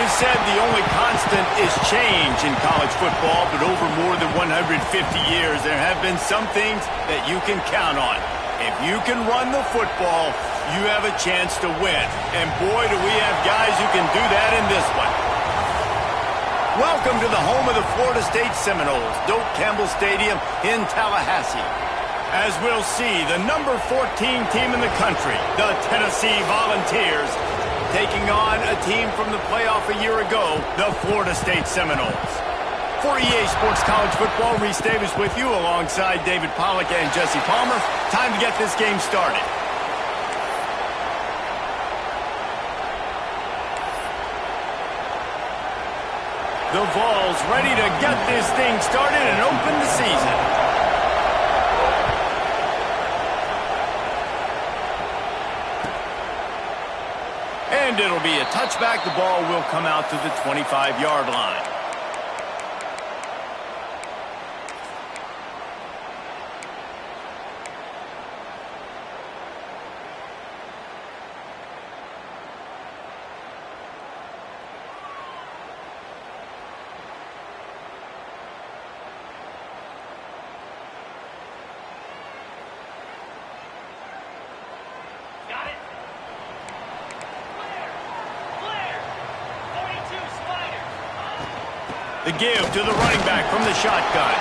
You said the only constant is change in college football, but over more than 150 years, there have been some things that you can count on. If you can run the football, you have a chance to win. And boy, do we have guys who can do that in this one. Welcome to the home of the Florida State Seminoles, Doak Campbell Stadium in Tallahassee. As we'll see, the number 14 team in the country, the Tennessee Volunteers, taking on a team from the playoff a year ago, the Florida State Seminoles. For EA Sports College Football, Reese Davis with you alongside David Pollack and Jesse Palmer. Time to get this game started. The Vols ready to get this thing started and open the season. And it'll be a touchback. The ball will come out to the 25-yard line. The give to the running back from the shotgun.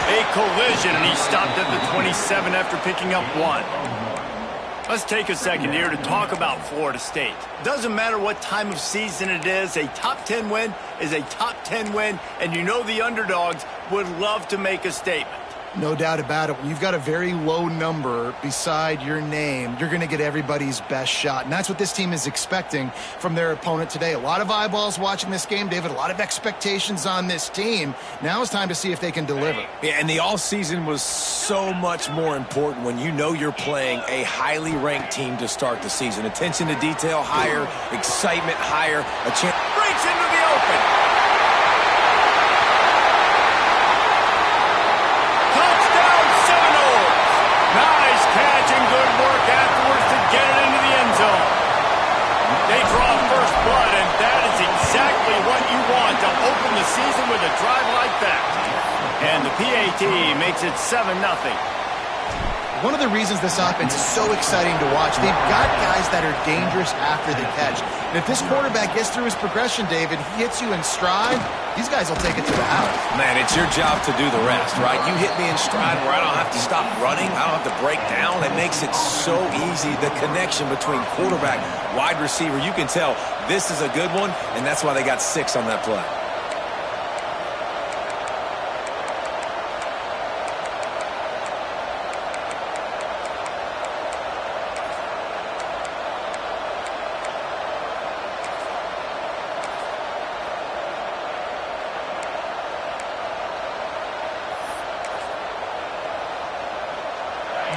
A collision, and he stopped at the 27 after picking up 1. Let's take a second here to talk about Florida State. Doesn't matter what time of season it is, a top 10 win is a top 10 win, and you know the underdogs would love to make a statement. No doubt about it. When you've got a very low number beside your name, you're going to get everybody's best shot. And that's what this team is expecting from their opponent today. A lot of eyeballs watching this game, David. A lot of expectations on this team. Now it's time to see if they can deliver. Yeah, and the offseason was so much more important when you know you're playing a highly ranked team to start the season. Attention to detail higher, excitement higher, a chance. Breaks into the open. Nice catch and good work afterwards to get it into the end zone. They draw first blood, and that is exactly what you want to open the season with a drive like that. And the PAT makes it 7-0. One of the reasons this offense is so exciting to watch, they've got guys that are dangerous after the catch. And if this quarterback gets through his progression, David, he hits you in stride, these guys will take it to the house. Man, it's your job to do the rest, right? You hit me in stride where I don't have to stop running. I don't have to break down. It makes it so easy, the connection between quarterback, wide receiver. You can tell this is a good one, and that's why they got 6 on that play.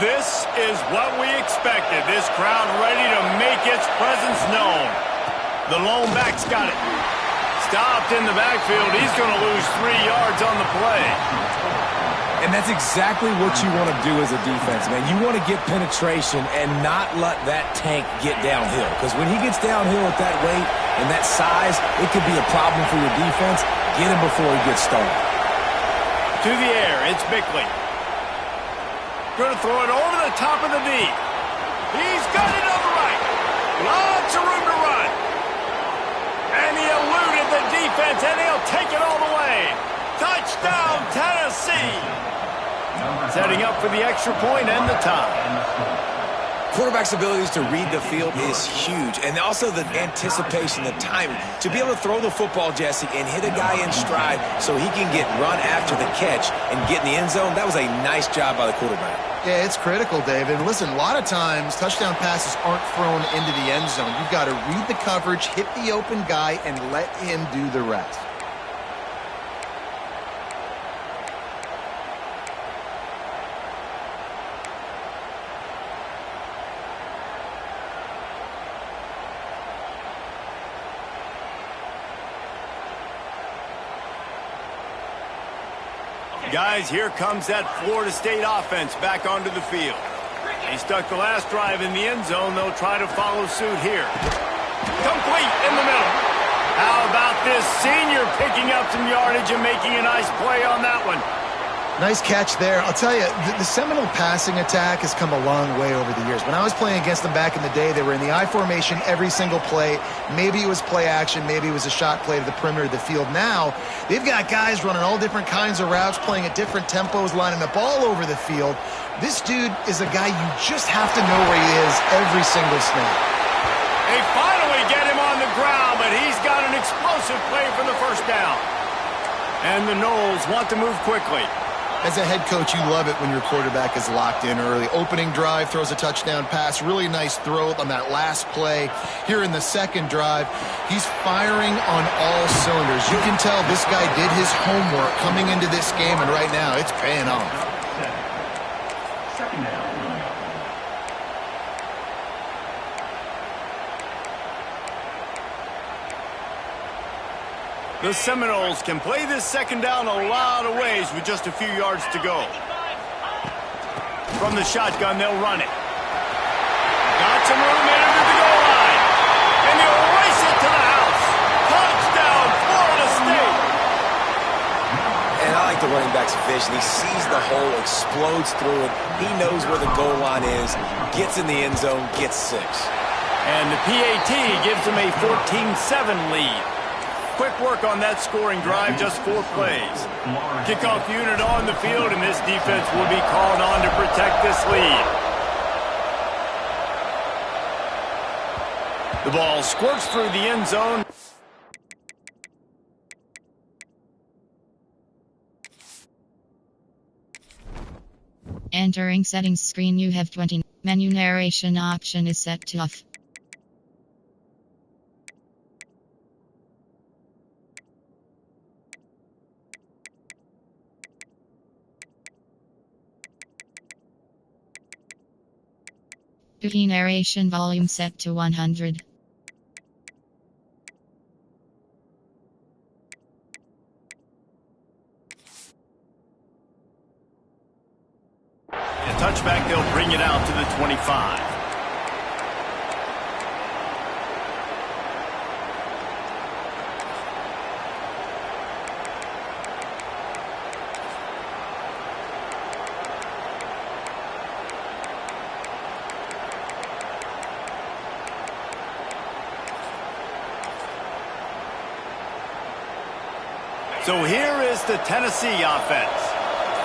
This is what we expected. This crowd ready to make its presence known. The lone back's got it. Stopped in the backfield. He's going to lose 3 yards on the play. And that's exactly what you want to do as a defense, man. You want to get penetration and not let that tank get downhill. Because when he gets downhill at that weight and that size, it could be a problem for your defense. Get him before he gets started. To the air, it's Bickley. Going to throw it over the top of the deep. He's got it on the right. Lots of room to run. And he eluded the defense, and he'll take it all the way. Touchdown, Tennessee. Setting up for the extra point and the tie. Quarterback's abilities to read the field is huge. And also the anticipation, the timing. To be able to throw the football, Jesse, and hit a guy in stride so he can get run after the catch and get in the end zone, that was a nice job by the quarterback. Yeah, it's critical, David. Listen, a lot of times touchdown passes aren't thrown into the end zone. You've got to read the coverage, hit the open guy, and let him do the rest. Guys, here comes that Florida State offense back onto the field. They stuck the last drive in the end zone. They'll try to follow suit here. Complete in the middle. How about this senior picking up some yardage and making a nice play on that one? Nice catch there. I'll tell you, the Seminole passing attack has come a long way over the years. When I was playing against them back in the day, they were in the I formation every single play. Maybe it was play action. Maybe it was a shot play to the perimeter of the field. Now, they've got guys running all different kinds of routes, playing at different tempos, lining up all over the field. This dude is a guy you just have to know where he is every single snap. They finally get him on the ground, but he's got an explosive play for the first down. And the Noles want to move quickly. As a head coach, you love it when your quarterback is locked in early. Opening drive, throws a touchdown pass. Really nice throw on that last play. Here in the second drive, he's firing on all cylinders. You can tell this guy did his homework coming into this game, and right now it's paying off. Second down. The Seminoles can play this second down a lot of ways with just a few yards to go. From the shotgun, they'll run it. Got some room in under the goal line. And they'll race it to the house. Touchdown, Florida State. And I like the running back's vision. He sees the hole, explodes through it. He knows where the goal line is, gets in the end zone, gets 6. And the PAT gives them a 14-7 lead. Quick work on that scoring drive, just 4 plays. Kickoff unit on the field, and this defense will be called on to protect this lead. The ball squirts through the end zone. Entering settings screen, you have 20. Menu narration option is set to off. Duty narration volume set to 100. A touchback, they'll bring it out to the 25. So here is the Tennessee offense.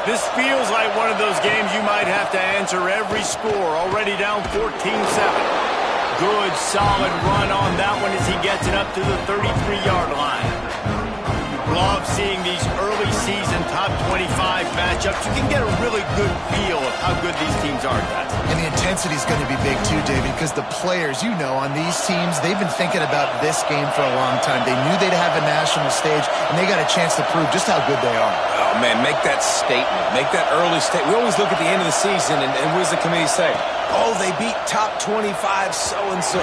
This feels like one of those games you might have to answer every score. Already down 14-7. Good, solid run on that one as he gets it up to the 33-yard line. Love seeing these early season top 25 matchups. You can get a really good feel of how good these teams are, guys. And the intensity is going to be big too, David, because the players, you know, on these teams, they've been thinking about this game for a long time. They knew they'd have a national stage, and they got a chance to prove just how good they are. Oh, man, make that statement. Make that early statement. We always look at the end of the season, and what does the committee say? Oh, they beat top 25 so-and-so.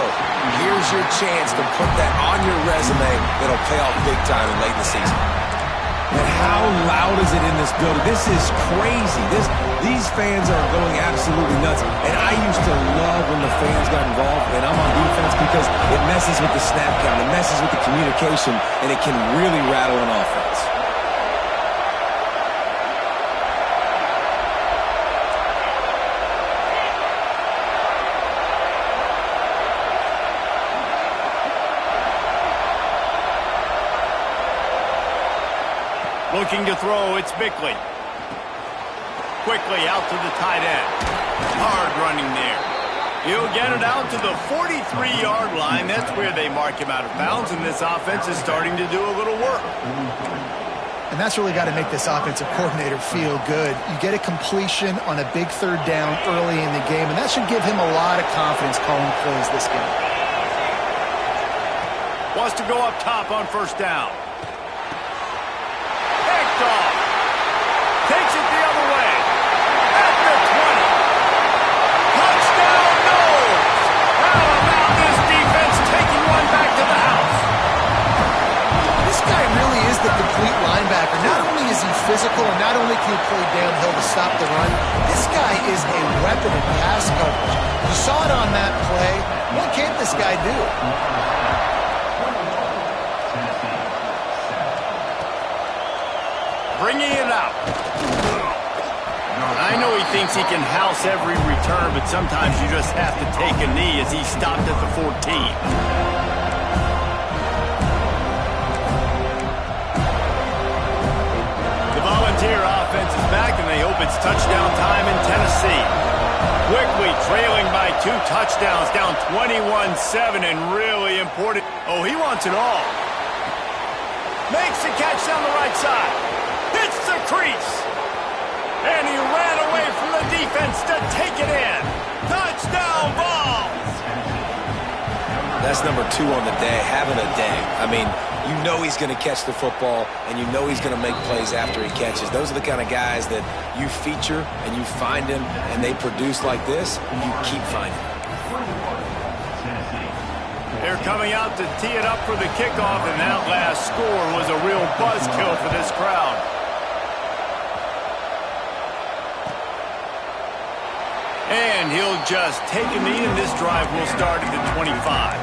Here's your chance to put that on your resume that'll pay off big time in late in the season. And how loud is it in this building? This is crazy. These fans are going absolutely nuts. And I used to love when the fans got involved, and I'm on defense because it messes with the snap count, it messes with the communication, and it can really rattle an offense. Looking to throw, it's Bickley. Quickly out to the tight end. Hard running there. He'll get it out to the 43-yard line. That's where they mark him out of bounds, and this offense is starting to do a little work. And that's really got to make this offensive coordinator feel good. You get a completion on a big third down early in the game, and that should give him a lot of confidence calling plays this game. Wants to go up top on first down. Picked off. Takes it the other way. At the 20. Touchdown, Noles. How about this defense taking one back to the house? This guy really is the complete linebacker. Not only is he physical and not only can he play downhill to stop the run, this guy is a weapon in pass coverage. You saw it on that play. What can't this guy do? bringing it out. I know he thinks he can house every return, but sometimes you just have to take a knee as he stopped at the 14. Volunteer offense is back, and they hope it's touchdown time in Tennessee. Quickly trailing by 2 touchdowns, down 21-7, and really important. Oh, he wants it all. Makes the catch down the right side. Hits the crease. And he ran away from the defense to take it in. Touchdown Vols! That's number 2 on the day, having a day. I mean, you know he's going to catch the football, and you know he's going to make plays after he catches. Those are the kind of guys that you feature, and you find them, and they produce like this, and you keep finding them. They're coming out to tee it up for the kickoff, and that last score was a real buzzkill for this crowd. And he'll just take a knee, and this drive will start at the 25.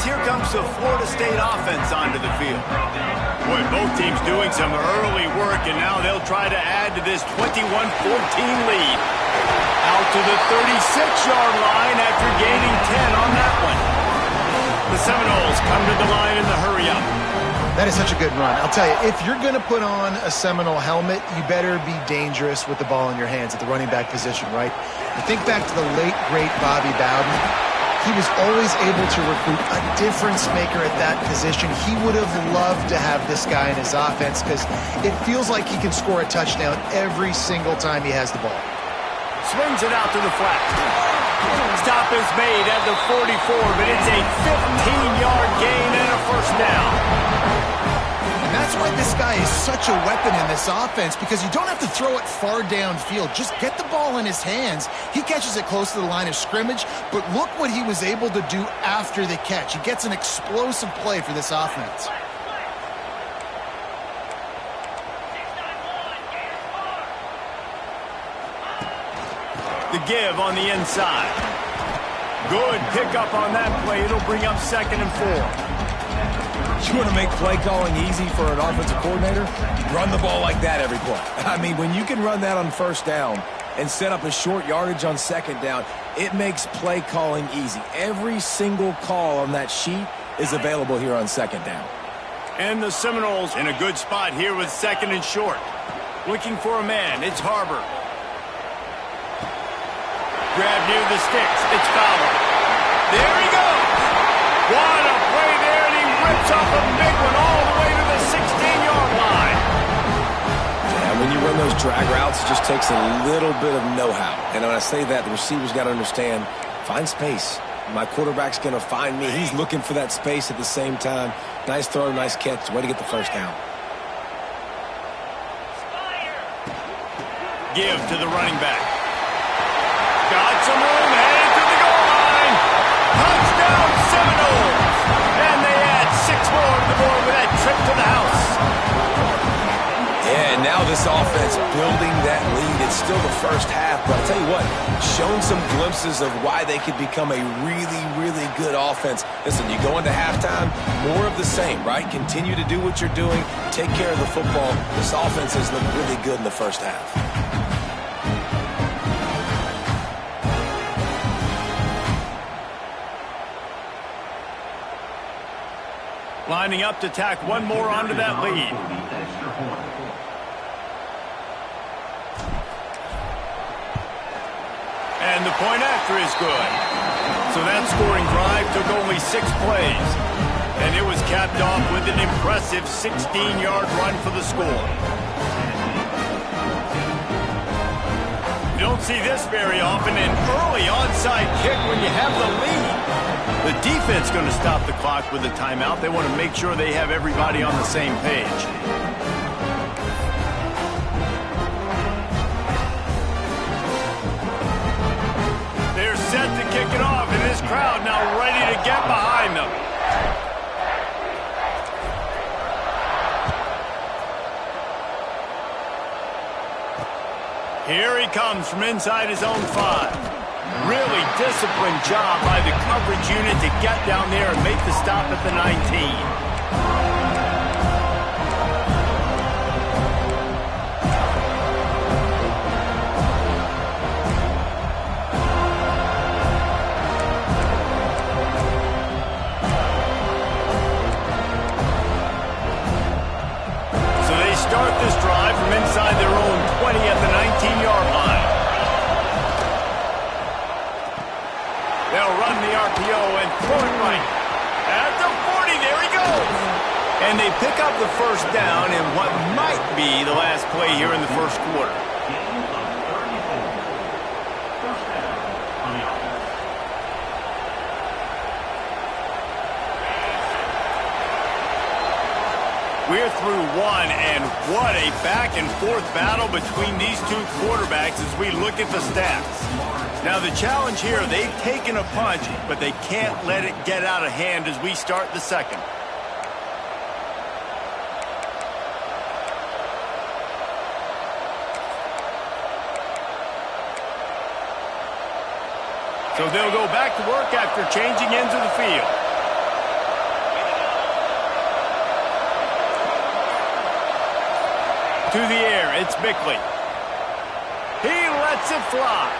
Here comes the Florida State offense onto the field. Boy, both teams doing some early work, and now they'll try to add to this 21-14 lead. Out to the 36-yard line after gaining 10 on that one. The Seminoles come to the line in the hurry-up. That is such a good run. I'll tell you, if you're going to put on a Seminole helmet, you better be dangerous with the ball in your hands at the running back position, right? You think back to the late, great Bobby Bowden. He was always able to recruit a difference maker at that position. He would have loved to have this guy in his offense because it feels like he can score a touchdown every single time he has the ball. Swings it out to the flat. Stop is made at the 44, but it's a 15-yard gain and a first down. And that's why this guy is such a weapon in this offense, because you don't have to throw it far downfield. Just get the ball in his hands. He catches it close to the line of scrimmage, but look what he was able to do after the catch. He gets an explosive play for this offense. The give on the inside. Good pickup on that play. It'll bring up 2nd and 4. You want to make play calling easy for an offensive coordinator? Run the ball like that every play. I mean, when you can run that on first down and set up a short yardage on second down, it makes play calling easy. Every single call on that sheet is available here on second down. And the Seminoles in a good spot here with 2nd and short. Looking for a man. It's Harbor. Grab near the sticks. It's Fowler. There he goes. What a play there, and he rips off a big one all the way to the 16-yard line. Yeah, when you run those drag routes, it just takes a little bit of know-how. And when I say that, the receiver's got to understand, find space. My quarterback's going to find me. He's looking for that space at the same time. Nice throw, nice catch. Way to get the first down. Give to the running back. Got some room, headed to the goal line. Touchdown Seminoles. And they add 6 more to the board with that trip to the house. Yeah, and now this offense building that lead. It's still the first half, but I'll tell you what, shown some glimpses of why they could become a really, really good offense. Listen, you go into halftime, more of the same, right? Continue to do what you're doing. Take care of the football. This offense has looked really good in the first half. Lining up to tack one more onto that lead. And the point after is good. So that scoring drive took only 6 plays. And it was capped off with an impressive 16-yard run for the score. You don't see this very often, an early onside kick when you have the lead. The defense going to stop the clock with a timeout. They want to make sure they have everybody on the same page. They're set to kick it off, and this crowd now ready to get behind them. Here he comes from inside his own 5. Really disciplined job by the coverage unit to get down there and make the stop at the 19. Start this drive from inside their own 20 at the 19-yard line. They'll run the RPO and throw it right. At the 40, there he goes. And they pick up the first down in what might be the last play here in the first quarter. We're through one, and what a back-and-forth battle between these two quarterbacks as we look at the stats. Now, the challenge here, they've taken a punch, but they can't let it get out of hand as we start the second. So they'll go back to work after changing ends of the field. To the air, it's Bickley. He lets it fly.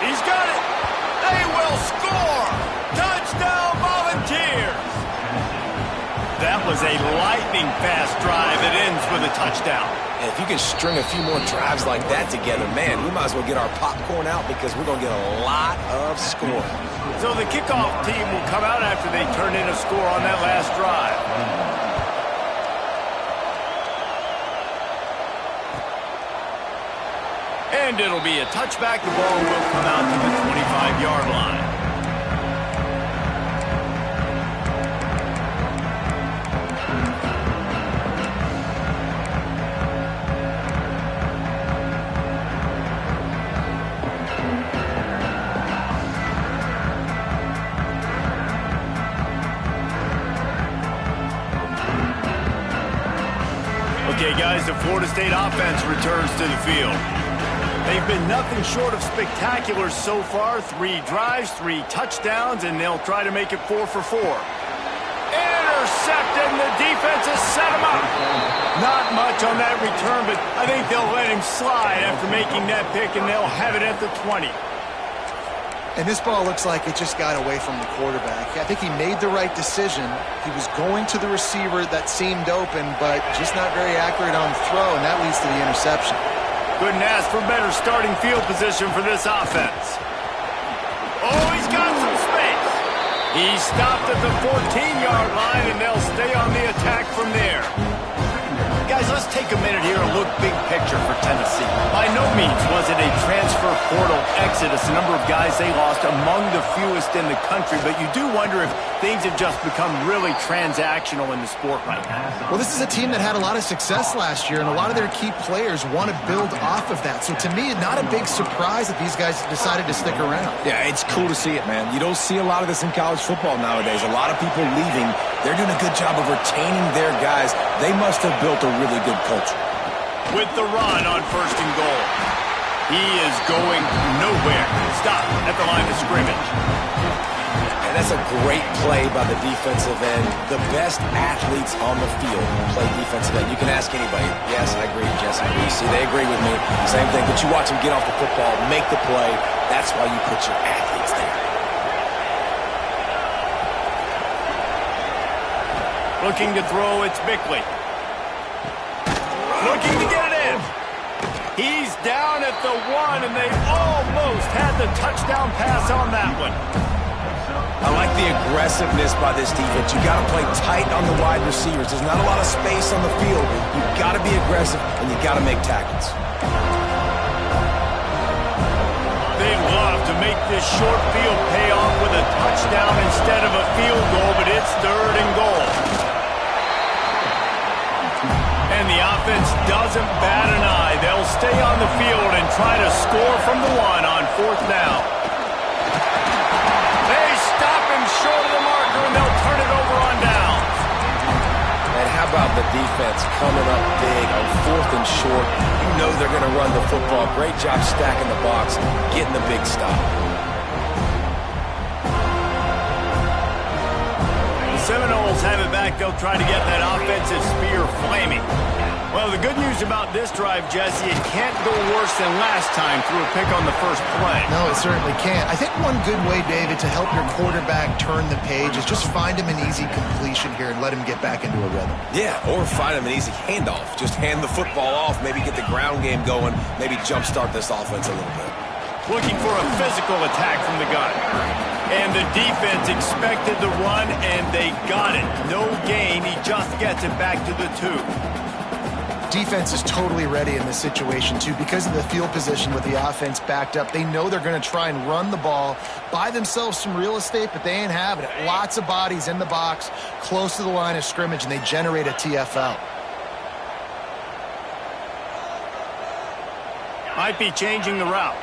He's got it. They will score. Touchdown, Volunteers. That was a lightning-fast drive that ends with a touchdown. And if you can string a few more drives like that together, man, we might as well get our popcorn out because we're going to get a lot of scoring. So the kickoff team will come out after they turn in a score on that last drive. And it'll be a touchback. The ball will come out to the 25-yard line. Okay, guys, the Florida State offense returns to the field. They've been nothing short of spectacular so far. 3 drives, 3 touchdowns, and they'll try to make it 4 for 4. Intercepted, and the defense has set him up. Not much on that return, but I think they'll let him slide after making that pick, and they'll have it at the 20. And this ball looks like it just got away from the quarterback. I think he made the right decision. He was going to the receiver that seemed open, but just not very accurate on the throw, and that leads to the interception. Couldn't ask for better starting field position for this offense. Oh, he's got some space. He stopped at the 14-yard line, and they'll stay on the attack from there. Guys, let's take a minute here and look big picture for Tennessee. By no means was it a transfer portal exodus, the number of guys they lost among the fewest in the country, but you do wonder if things have just become really transactional in the sport right now. Well, this is a team that had a lot of success last year, and a lot of their key players want to build off of that. So to me, not a big surprise that these guys decided to stick around. Yeah, it's cool to see it, man. You don't see a lot of this in college football nowadays. A lot of people leaving. They're doing a good job of retaining their guys. They must have built a really good culture. With the run on 1st and goal. He is going nowhere. Stop at the line of scrimmage. And that's a great play by the defensive end. The best athletes on the field play defensive end. You can ask anybody. Yes, I agree, Jesse. See, they agree with me. Same thing. But you watch them get off the football, make the play. That's why you put your athletes there. Looking to throw, it's Bickley. Looking to get it in. He's down at the 1, and they almost had the touchdown pass on that one. I like the aggressiveness by this defense. You got to play tight on the wide receivers. There's not a lot of space on the field. You've got to be aggressive, and you got to make tackles. They love to make this short field pay off with a touchdown instead of a field goal, but it's 3rd and goal. And the offense doesn't bat an eye. They'll stay on the field and try to score from the 1 on 4th down. They stop him short of the marker, and they'll turn it over on downs. And how about the defense coming up big on 4th and short? You know they're going to run the football. Great job stacking the box, getting the big stop. The Seminoles have it back. They'll try to get that offensive spear flaming. Well, the good news about this drive, Jesse, it can't go worse than last time through a pick on the first play. No, it certainly can't. I think one good way, David, to help your quarterback turn the page is just find him an easy completion here and let him get back into a rhythm. Yeah, or find him an easy handoff. Just hand the football off, maybe get the ground game going, maybe jumpstart this offense a little bit. Looking for a physical attack from the gun. And the defense expected the run, and they got it. No gain. He just gets it back to the 2. Defense is totally ready in this situation, too. Because of the field position with the offense backed up, they know they're going to try and run the ball, buy themselves some real estate, but they ain't having it. Lots of bodies in the box, close to the line of scrimmage, and they generate a TFL. Might be changing the route.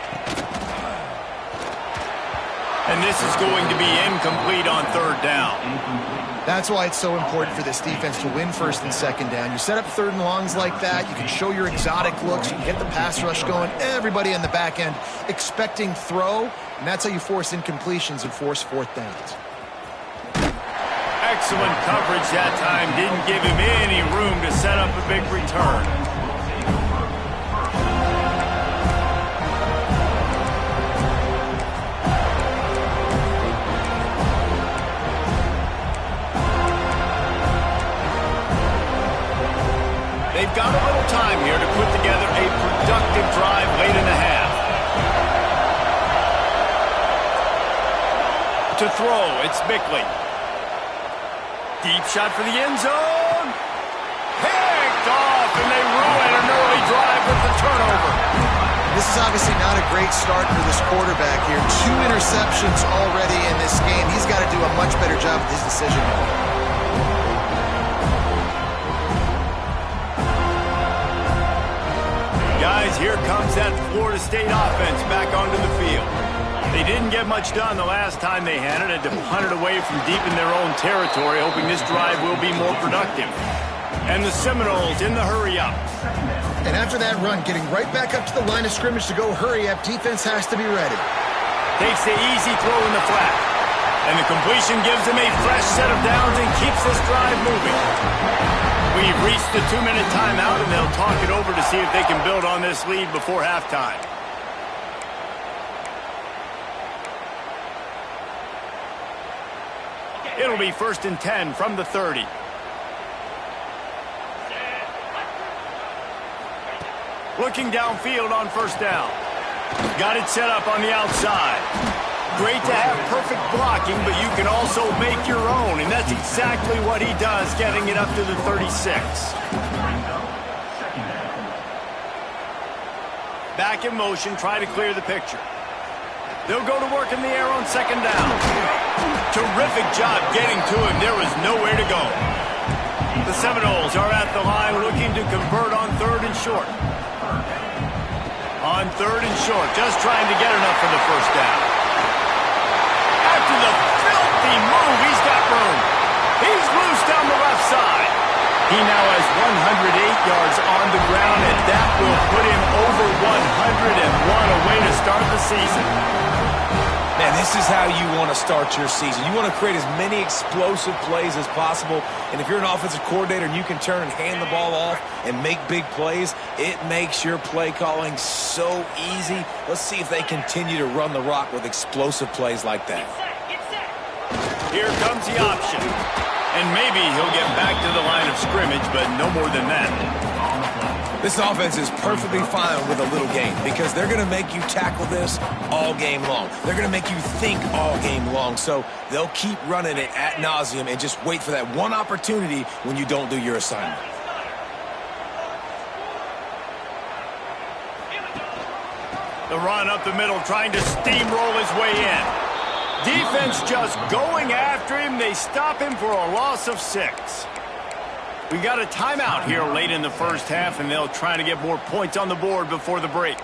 And this is going to be incomplete on 3rd down. That's why it's so important for this defense to win 1st and 2nd down. You set up 3rd and longs like that, you can show your exotic looks, you can get the pass rush going, everybody in the back end expecting throw, and that's how you force incompletions and force 4th downs. Excellent coverage that time. Didn't give him any room to set up a big return. They've got a little time here to put together a productive drive late in the half. To throw, it's Bickley. Deep shot for the end zone. Picked off, and they ruin an early drive with the turnover. This is obviously not a great start for this quarterback here. 2 interceptions already in this game. He's got to do a much better job with his decision-making. Guys, here comes that Florida State offense back onto the field. They didn't get much done the last time they had it, to punt it away from deep in their own territory, hoping this drive will be more productive. And the Seminoles in the hurry-up. And after that run, getting right back up to the line of scrimmage to go hurry-up, defense has to be ready. Takes the easy throw in the flat. And the completion gives them a fresh set of downs and keeps this drive moving. We've reached the 2-minute timeout, and they'll talk it over to see if they can build on this lead before halftime. It'll be 1st and 10 from the 30. Looking downfield on 1st down. Got it set up on the outside. Great to have perfect blocking, but you can also make your own, and that's exactly what he does, getting it up to the 36. Back in motion, try to clear the picture. They'll go to work in the air on 2nd down. Terrific job getting to him. There was nowhere to go. The Seminoles are at the line looking to convert on 3rd and short. On 3rd and short, just trying to get enough for the 1st down. After the filthy move, he's got room. He's loose down the left side. He now has 108 yards on the ground, and that will put him over 101, a way to start the season. Man, this is how you want to start your season. You want to create as many explosive plays as possible, and if you're an offensive coordinator and you can turn and hand the ball off and make big plays, it makes your play calling so easy. Let's see if they continue to run the rock with explosive plays like that. Here comes the option. And maybe he'll get back to the line of scrimmage, but no more than that. This offense is perfectly fine with a little game because they're going to make you tackle this all game long. They're going to make you think all game long. So they'll keep running it ad nauseum and just wait for that one opportunity when you don't do your assignment. The run up the middle, trying to steamroll his way in. Defense just going after him. They stop him for a loss of 6. We got a timeout here late in the first half, and they'll try to get more points on the board before the break.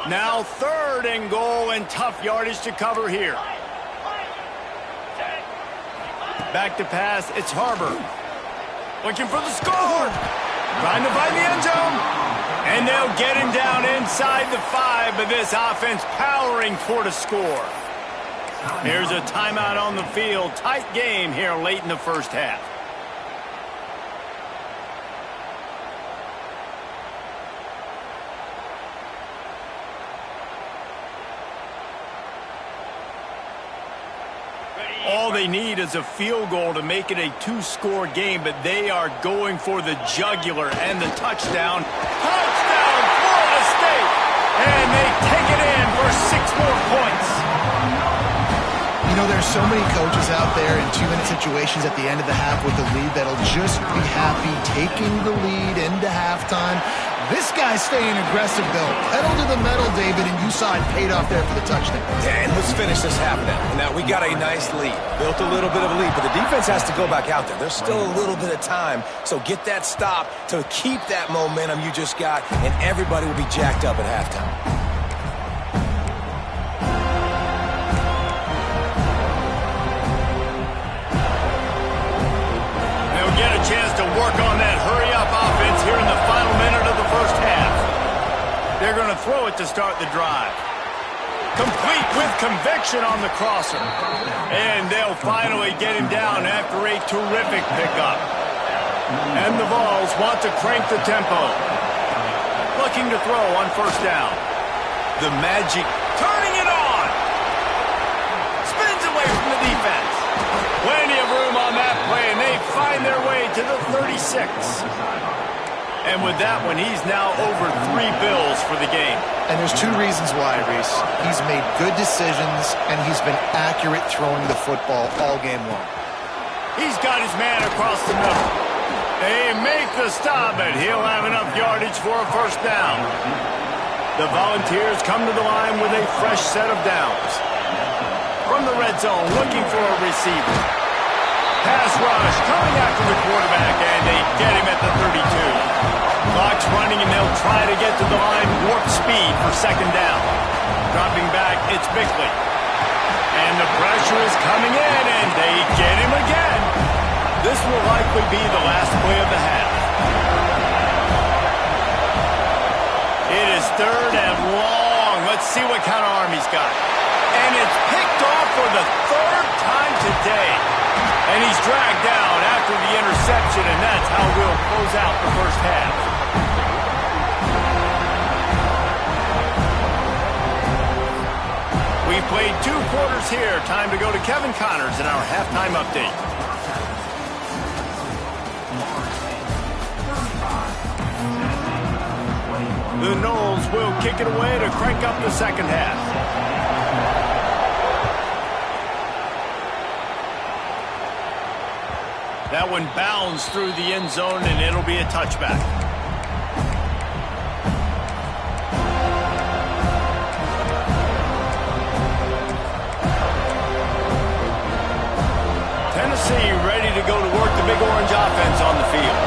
Now 3rd and goal, and tough yardage to cover here. Back to pass, it's Harbor. Looking for the score. Trying to find the end zone. And they'll get him down inside the 5, but this offense powering for the score. Here's a timeout on the field. Tight game here late in the first half. All they need is a field goal to make it a 2-score game, but they are going for the jugular and the touchdown. Touchdown, Florida State! And they take it in for 6 more points. You know, there's so many coaches out there in 2-minute situations at the end of the half with the lead that'll just be happy taking the lead into halftime. This guy's staying aggressive, though. Pedal to the metal, David, and you saw it paid off there for the touchdown. Yeah, and let's finish this half now. Now, we got a nice lead. Built a little bit of a lead, but the defense has to go back out there. There's still a little bit of time, so get that stop to keep that momentum you just got, and everybody will be jacked up at halftime. Get a chance to work on that hurry-up offense here in the final minute of the first half. They're going to throw it to start the drive. Complete with conviction on the crosser. And they'll finally get him down after a terrific pickup. And the Vols want to crank the tempo. Looking to throw on first down. The Magic turning it on. Spins away from the defense. Plenty of room on that play, and they find their way to the 36. And with that one, he's now over 3 bills for the game. And there's 2 reasons why, Reese. He's made good decisions, and he's been accurate throwing the football all game long. He's got his man across the middle. They make the stop, and he'll have enough yardage for a first down. The Volunteers come to the line with a fresh set of downs. From the red zone, looking for a receiver. Pass rush, coming after the quarterback, and they get him at the 32. Clock's running, and they'll try to get to the line warp speed for second down. Dropping back, it's Bickley. And the pressure is coming in, and they get him again. This will likely be the last play of the half. It is 3rd and long. Let's see what kind of arm he's got. And it's picked off for the 3rd time today. And he's dragged down after the interception, and that's how we'll close out the first half. We've played 2 quarters here. Time to go to Kevin Connors in our halftime update. The Noles will kick it away to crank up the second half. That one bounds through the end zone, and it'll be a touchback. Tennessee ready to go to work the Big Orange offense on the field.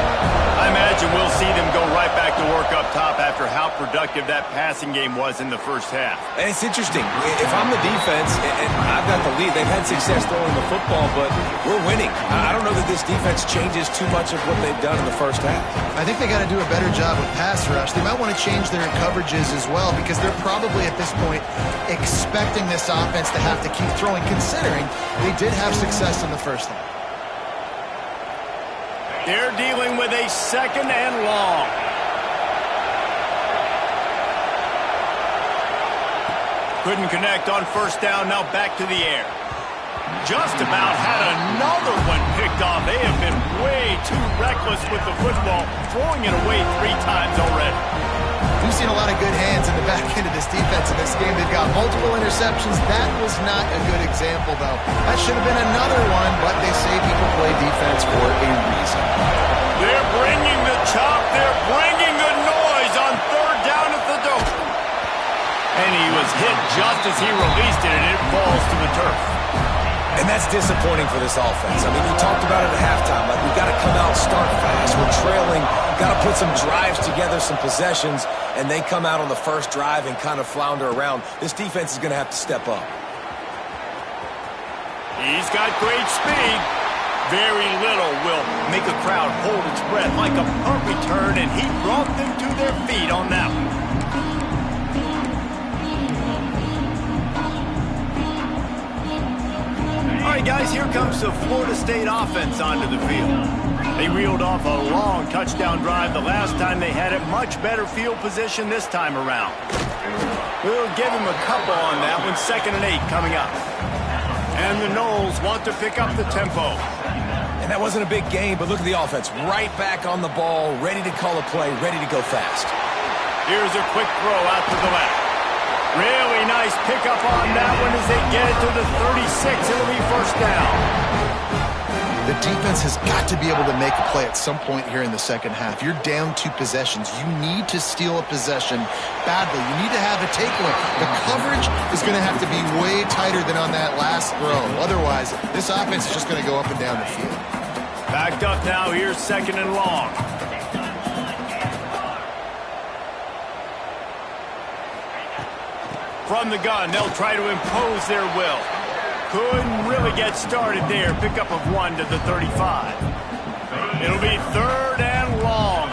I imagine we'll see them go right back to work up top after how productive that passing game was in the first half. And it's interesting. If I'm the defense and I've got the lead, they've had success throwing the football, but we're winning. I don't know that this defense changes too much of what they've done in the first half. I think they got to do a better job with pass rush. They might want to change their coverages as well, because they're probably at this point expecting this offense to have to keep throwing, considering they did have success in the first half. They're dealing with a 2nd and long. Couldn't connect on first down, now back to the air. Just about had another one picked off. They have been way too reckless with the football, throwing it away 3 times already. We've seen a lot of good hands in the back end of this defense in this game. They've got multiple interceptions. That was not a good example, though. That should have been another one, but they say people play defense for a reason. They're bringing the chop. They're bringing the noise on 3rd down at the dome. And he was hit just as he released it, and it falls to the turf. And that's disappointing for this offense. I mean, we talked about it at halftime. Like, we've got to come out, start fast. We're trailing, got to put some drives together, some possessions, and they come out on the first drive and kind of flounder around. This defense is going to have to step up. He's got great speed. Very little will make a crowd hold its breath like a punt return, and he brought them to their feet on that one. All right, guys, here comes the Florida State offense onto the field. They reeled off a long touchdown drive the last time they had it. Much better field position this time around. We'll give him a couple on that one. 2nd and 8 coming up. And the Noles want to pick up the tempo. And that wasn't a big game, but look at the offense. Right back on the ball, ready to call a play, ready to go fast. Here's a quick throw out to the left. Really nice pickup on that one as they get it to the 36. It'll be 1st down. The defense has got to be able to make a play at some point here in the second half. You're down 2 possessions. You need to steal a possession badly. You need to have a takeaway. The coverage is going to have to be way tighter than on that last throw. Otherwise, this offense is just going to go up and down the field. Backed up now. Here's 2nd and long. From the gun, they'll try to impose their will. Couldn't really get started there. Pickup of 1 to the 35. It'll be 3rd and long.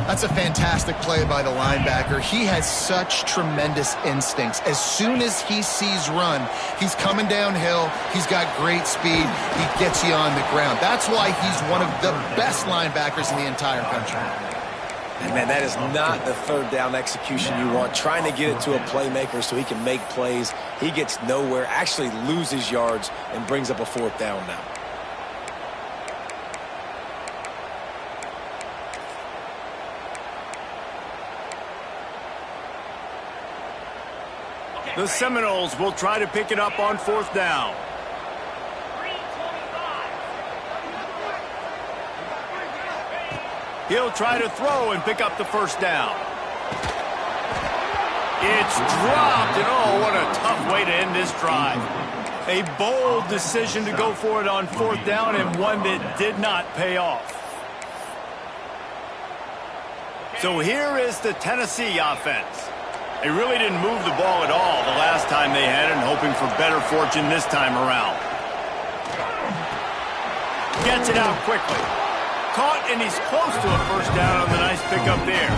That's a fantastic play by the linebacker. He has such tremendous instincts. As soon as he sees run, he's coming downhill. He's got great speed. He gets you on the ground. That's why he's one of the best linebackers in the entire country. And, man, that is not the 3rd down execution you want. Trying to get it to a playmaker so he can make plays. He gets nowhere, actually loses yards, and brings up a 4th down now. The Seminoles will try to pick it up on 4th down. He'll try to throw and pick up the 1st down. It's dropped, and oh, what a tough way to end this drive. A bold decision to go for it on 4th down, and one that did not pay off. So here is the Tennessee offense. They really didn't move the ball at all the last time they had it, and hoping for better fortune this time around. Gets it out quickly. Caught, and he's close to a 1st down on the nice pickup there.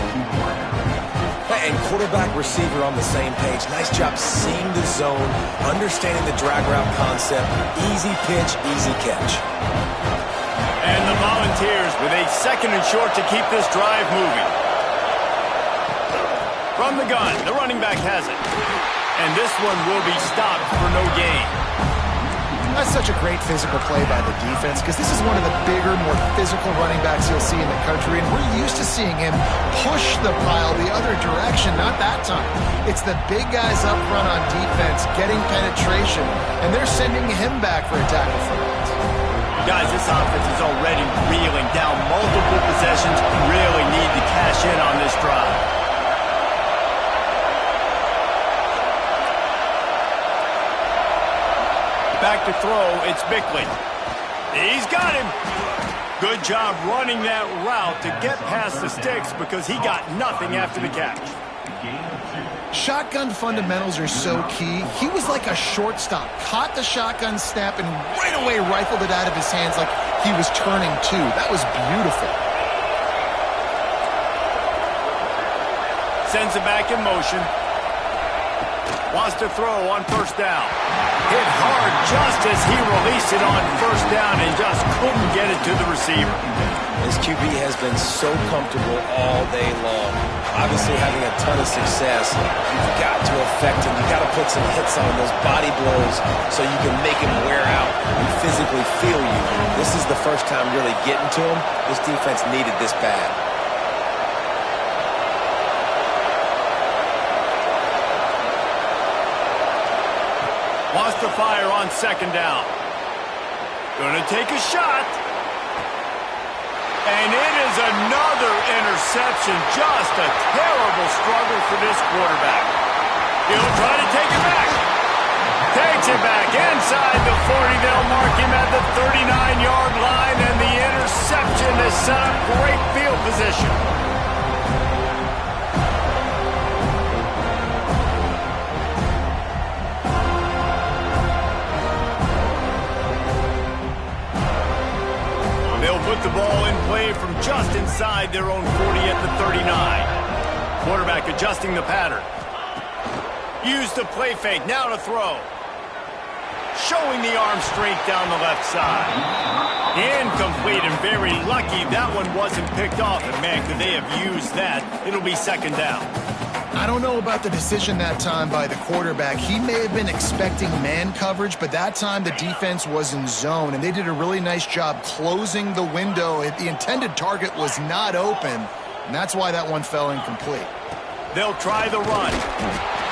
And quarterback receiver on the same page. Nice job seeing the zone, understanding the drag route concept. Easy pitch, easy catch. And the Volunteers with a 2nd and short to keep this drive moving. From the gun, the running back has it. And this one will be stopped for no gain. That's such a great physical play by the defense because this is one of the bigger, more physical running backs you'll see in the country, and we're used to seeing him push the pile the other direction, not that time. It's the big guys up front on defense getting penetration, and they're sending him back for a tackle for it. Guys, this offense is already reeling down multiple possessions. Really need to cash in on this drive. Back to throw, it's Bickley. He's got him. Good job running that route to get past the sticks because he got nothing after the catch. Shotgun fundamentals are so key. He was like a shortstop. Caught the shotgun snap and right away rifled it out of his hands like he was turning too. That was beautiful. Sends it back in motion. Wants to throw on 1st down. Hit hard just as he released it on 1st down and just couldn't get it to the receiver. His QB has been so comfortable all day long. Obviously having a ton of success. You've got to affect him. You've got to put some hits on those body blows so you can make him wear out and physically feel you. This is the first time really getting to him. This defense needed this bad. Wants to fire on 2nd down. Gonna take a shot. And it is another interception. Just a terrible struggle for this quarterback. He'll try to take it back. Takes it back inside the 40. They'll mark him at the 39-yard line, and the interception has set up great field position. ball in play from just inside their own 40 at the 39. Quarterback adjusting the pattern. Use the play fake, now to throw. Showing the arm strength down the left side. Incomplete, and very lucky that one wasn't picked off. And man, could they have used that. It'll be second down. I don't know about the decision that time by the quarterback. He may have been expecting man coverage, but that time the defense was in zone, and they did a really nice job closing the window. The intended target was not open, and that's why that one fell incomplete. They'll try the run.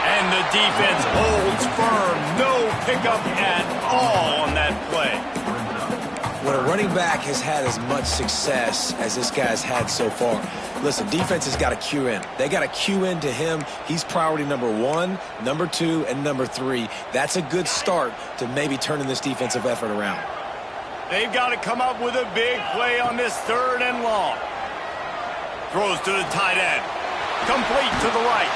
And the defense holds firm. No pickup at all on that play. When a running back has had as much success as this guy's had so far, listen, defense has got to cue in. They got to cue in to him. He's priority number 1, number 2, and number 3. That's a good start to maybe turning this defensive effort around. They've got to come up with a big play on this 3rd and long. Throws to the tight end. Complete to the right.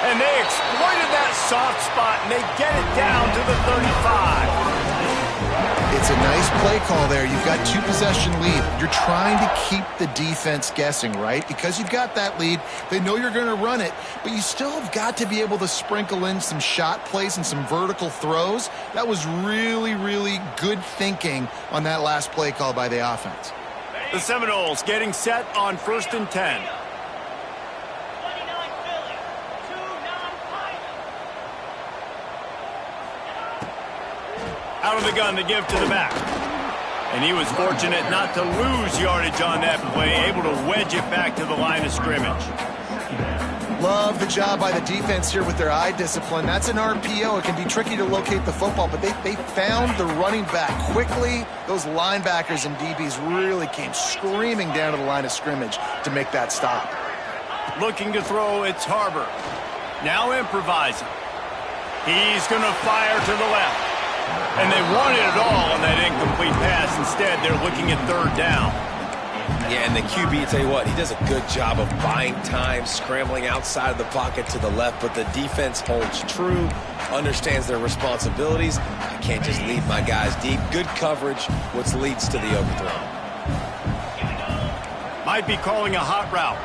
And they exploited that soft spot, and they get it down to the 35. It's a nice play call there. You've got 2-possession lead. You're trying to keep the defense guessing, right? Because you've got that lead, they know you're going to run it, but you still have got to be able to sprinkle in some shot plays and some vertical throws. That was really, really good thinking on that last play call by the offense. The Seminoles getting set on 1st and 10. Out of the gun to give to the back. And he was fortunate not to lose yardage on that play, able to wedge it back to the line of scrimmage. Love the job by the defense here with their eye discipline. That's an RPO. It can be tricky to locate the football, but they found the running back quickly. Those linebackers and DBs really came screaming down to the line of scrimmage to make that stop. Looking to throw, it's Harbor. Now improvising. He's going to fire to the left. And they wanted it all on that incomplete pass. Instead, they're looking at 3rd down. Yeah, and the QB, I tell you what, he does a good job of buying time, scrambling outside of the pocket to the left, but the defense holds true, understands their responsibilities. I can't just leave my guys deep. Good coverage, which leads to the overthrow. Might be calling a hot route.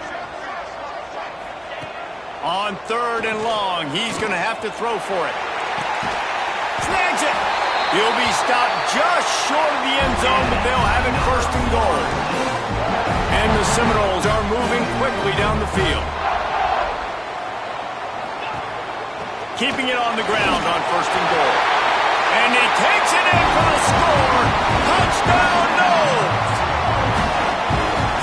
On 3rd and long, he's going to have to throw for it. Snags it. He'll be stopped just short of the end zone, but they'll have it 1st and goal. And the Seminoles are moving quickly down the field. Keeping it on the ground on 1st and goal. And he takes it in for the score. Touchdown, Noles!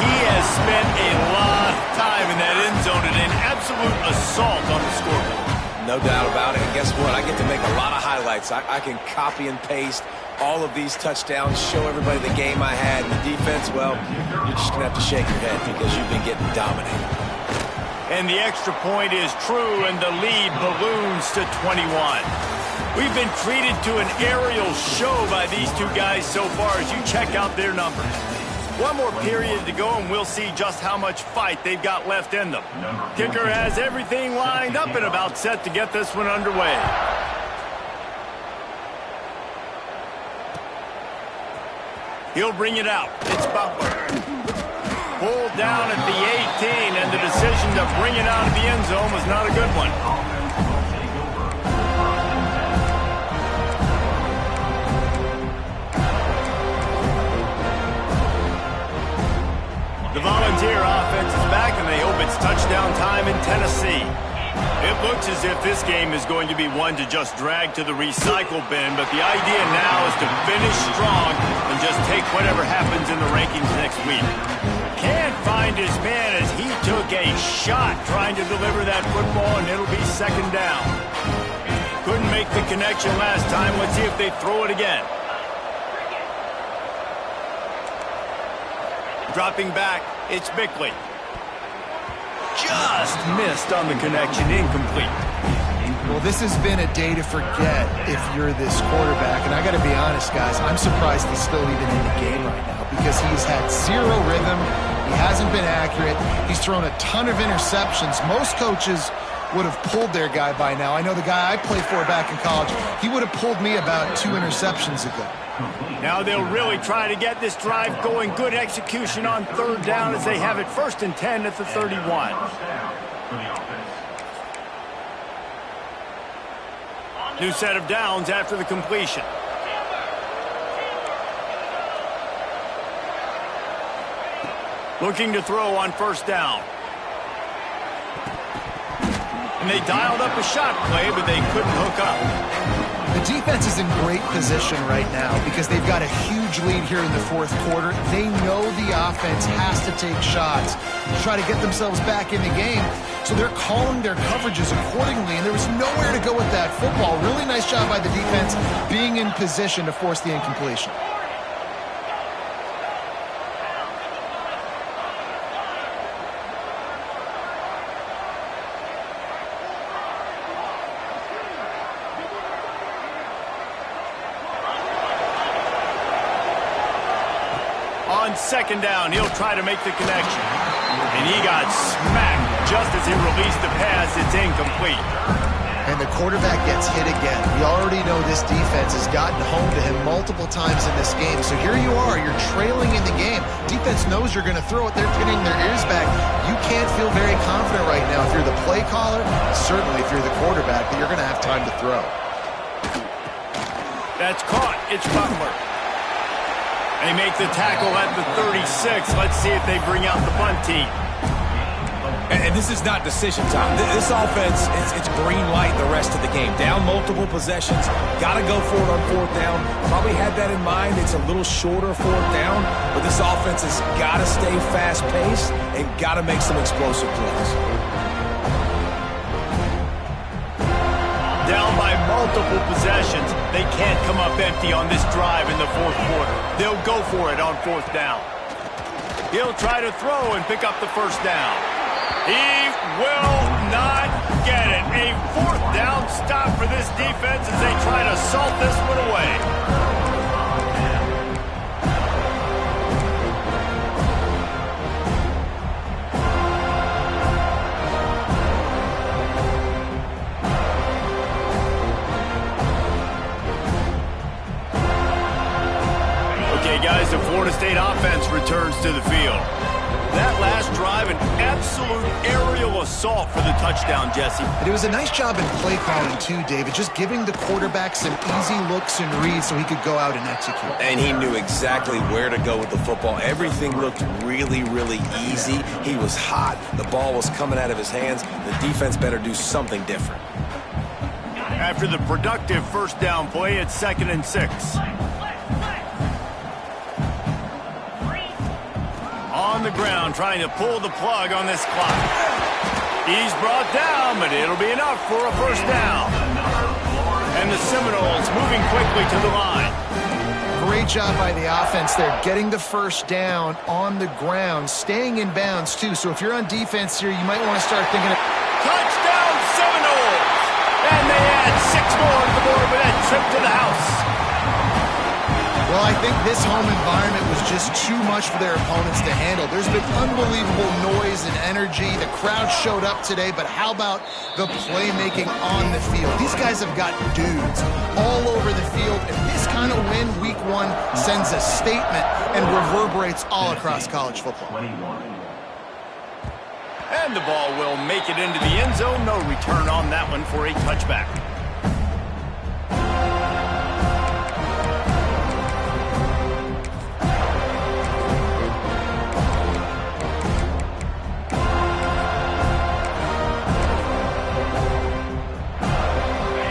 He has spent a lot of time in that end zone and an absolute assault on the scoreboard. No doubt about it. And guess what? I get to make a lot of highlights. I can copy and paste all of these touchdowns, show everybody the game I had. And the defense, well, you're just going to have to shake your head because you've been getting dominated. And the extra point is true, and the lead balloons to 21. We've been treated to an aerial show by these two guys so far as you check out their numbers. One more period to go, and we'll see just how much fight they've got left in them. Kicker has everything lined up and about set to get this one underway. He'll bring it out. It's Butler. Pulled down at the 18, and the decision to bring it out of the end zone was not a good one. The Volunteer offense is back, and they hope it's touchdown time in Tennessee. It looks as if this game is going to be one to just drag to the recycle bin, but the idea now is to finish strong and just take whatever happens in the rankings next week. Can't find his man as he took a shot trying to deliver that football, and it'll be 2nd down. Couldn't make the connection last time. Let's see if they throw it again. Dropping back, it's Bickley. Just missed on the connection, incomplete. Well, this has been a day to forget if you're this quarterback. And I got to be honest, guys, I'm surprised he's still even in the game right now because he's had zero rhythm. He hasn't been accurate. He's thrown a ton of interceptions. Most coaches would have pulled their guy by now. I know the guy I played for back in college, he would have pulled me about 2 interceptions ago. Now they'll really try to get this drive going. Good execution on 3rd down as they have it 1st and 10 at the 31. New set of downs after the completion. Looking to throw on 1st down. And they dialed up a shot play, but they couldn't hook up. The defense is in great position right now because they've got a huge lead here in the 4th quarter. They know the offense has to take shots to try to get themselves back in the game. So they're calling their coverages accordingly, and there was nowhere to go with that football. Really nice job by the defense being in position to force the incompletion. On 2nd down, he'll try to make the connection. And he got smacked just as he released the pass. It's incomplete. And the quarterback gets hit again. We already know this defense has gotten home to him multiple times in this game. So here you are, you're trailing in the game. Defense knows you're going to throw it. They're pinning their ears back. You can't feel very confident right now if you're the play caller, certainly if you're the quarterback, that you're going to have time to throw. That's caught. It's Butler. They make the tackle at the 36. Let's see if they bring out the punt team. And this is not decision time. This offense, it's green light the rest of the game. Down multiple possessions. Got to go for it on 4th down. Probably had that in mind. It's a little shorter 4th down. But this offense has got to stay fast-paced and got to make some explosive plays. Down by multiple possessions. They can't come up empty on this drive in the 4th quarter. They'll go for it on 4th down. He'll try to throw and pick up the 1st down. He will not get it. A 4th down stop for this defense as they try to salt this one away. Guys, the Florida State offense returns to the field. That last drive, an absolute aerial assault for the touchdown, Jesse. It was a nice job in play calling too, David, just giving the quarterback some easy looks and reads so he could go out and execute. And he knew exactly where to go with the football. Everything looked really, really easy. He was hot. The ball was coming out of his hands. The defense better do something different. After the productive 1st down play, it's 2nd and 6. On the ground, trying to pull the plug on this clock. He's brought down, but it'll be enough for a 1st down. And the Seminoles moving quickly to the line. Great job by the offense there, getting the 1st down on the ground, staying in bounds too. So if you're on defense here, you might want to start thinking of... Touchdown Seminoles! And they add 6 more to the board with that trip to the house. Well, I think this home environment was just too much for their opponents to handle. There's been unbelievable noise and energy. The crowd showed up today, but how about the playmaking on the field? These guys have got dudes all over the field, and this kind of win week 1 sends a statement and reverberates all across college football. And the ball will make it into the end zone. No return on that one for a touchback.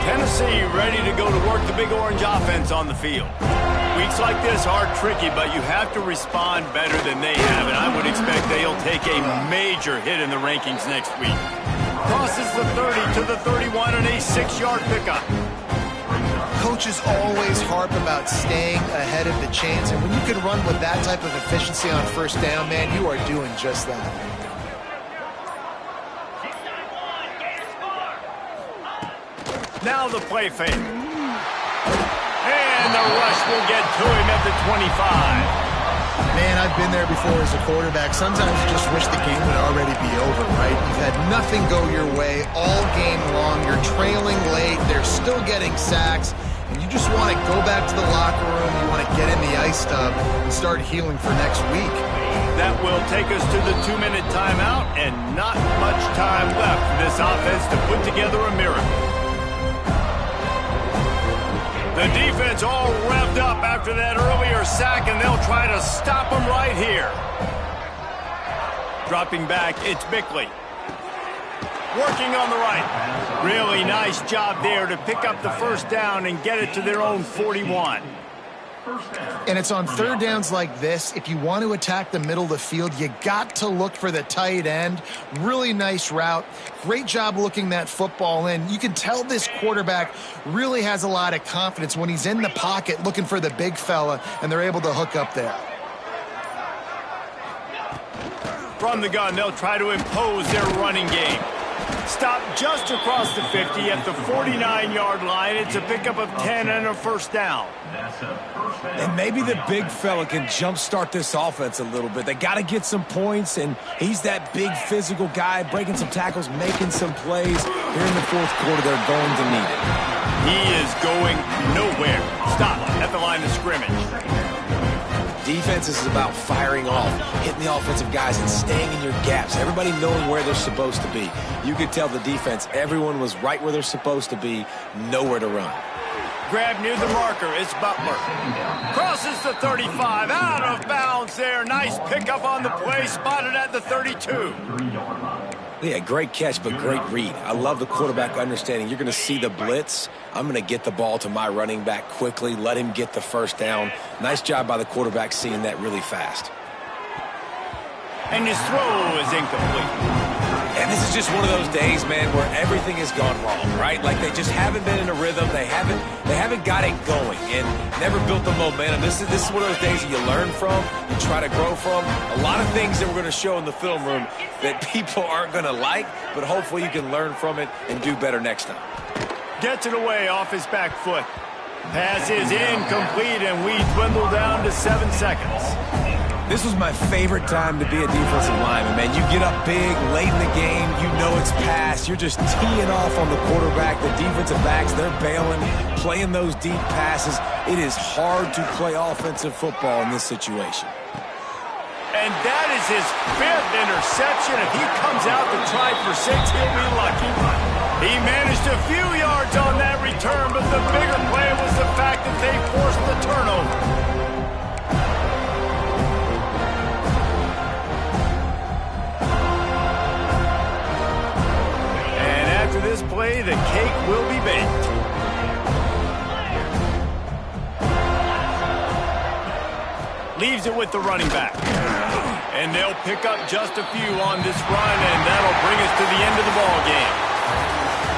Tennessee ready to go to work the Big Orange offense on the field. Weeks like this are tricky, but you have to respond better than they have, and I would expect they'll take a major hit in the rankings next week. Crosses the 30 to the 31 and a 6-yard pickup. Coaches always harp about staying ahead of the chains, and when you can run with that type of efficiency on 1st down, man, you are doing just that. Now the play fake. And the rush will get to him at the 25. Man, I've been there before as a quarterback. Sometimes you just wish the game would already be over, right? You've had nothing go your way all game long. You're trailing late. They're still getting sacks. And you just want to go back to the locker room. You want to get in the ice tub and start healing for next week. That will take us to the 2-minute timeout, and not much time left for this offense to put together a miracle. The defense all revved up after that earlier sack, and they'll try to stop them right here. Dropping back, it's Bickley. Working on the right. Really nice job there to pick up the first down and get it to their own 41. And it's on third downs like this. If you want to attack the middle of the field, you got to look for the tight end. Really nice route. Great job looking that football in. You can tell this quarterback really has a lot of confidence when he's in the pocket looking for the big fella, and they're able to hook up there. From the gun, they'll try to impose their running game. Stop just across the 50 at the 49-yard line. It's a pickup of 10 and a first down. And maybe the big fella can jumpstart this offense a little bit. They got to get some points, and he's that big physical guy, breaking some tackles, making some plays. Here in the fourth quarter, they're going to need it. He is going nowhere. Stop at the line of scrimmage. Defense is about firing off, hitting the offensive guys and staying in your gaps. Everybody knowing where they're supposed to be. You could tell the defense, everyone was right where they're supposed to be, nowhere to run. Grab near the marker, it's Butler. Crosses the 35, out of bounds there. Nice pickup on the play, spotted at the 32. Yeah, great catch, but great read. I love the quarterback understanding. You're going to see the blitz. I'm going to get the ball to my running back quickly, let him get the first down. Nice job by the quarterback seeing that really fast. And his throw is incomplete. And this is just one of those days, man, where everything has gone wrong, right? Like they just haven't been in a rhythm. They haven't got it going and never built the momentum. This is one of those days that you learn from, you try to grow from. A lot of things that we're going to show in the film room that people aren't going to like, but hopefully you can learn from it and do better next time. Gets it away off his back foot. Pass is incomplete, and we dwindle down to 7 seconds. This was my favorite time to be a defensive lineman, man. You get up big, late in the game, you know it's past. You're just teeing off on the quarterback. The defensive backs, they're bailing, playing those deep passes. It is hard to play offensive football in this situation. And that is his 5th interception. If he comes out to try for 6, he'll be lucky. He managed a few yards on that return, but the bigger play was the fact that they forced the turnover. After this play, the cake will be baked. Leaves it with the running back. And they'll pick up just a few on this run, and that'll bring us to the end of the ball game.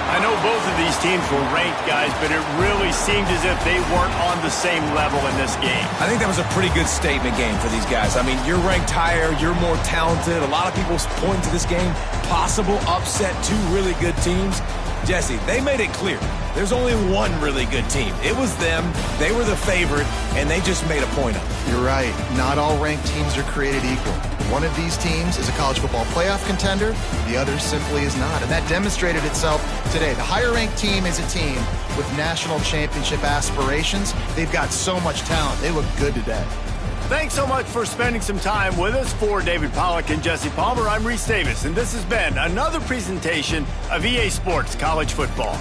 I know both of these teams were ranked, guys, but it really seemed as if they weren't on the same level in this game. I think that was a pretty good statement game for these guys. I mean, you're ranked higher, you're more talented. A lot of people point to this game, possible upset, 2 really good teams. Jesse, they made it clear. There's only one really good team. It was them. They were the favorite, and they just made a point of it. You're right. Not all ranked teams are created equal. One of these teams is a college football playoff contender. The other simply is not. And that demonstrated itself today. The higher-ranked team is a team with national championship aspirations. They've got so much talent. They look good today. Thanks so much for spending some time with us. For David Pollack and Jesse Palmer, I'm Reese Davis, and this has been another presentation of EA Sports College Football.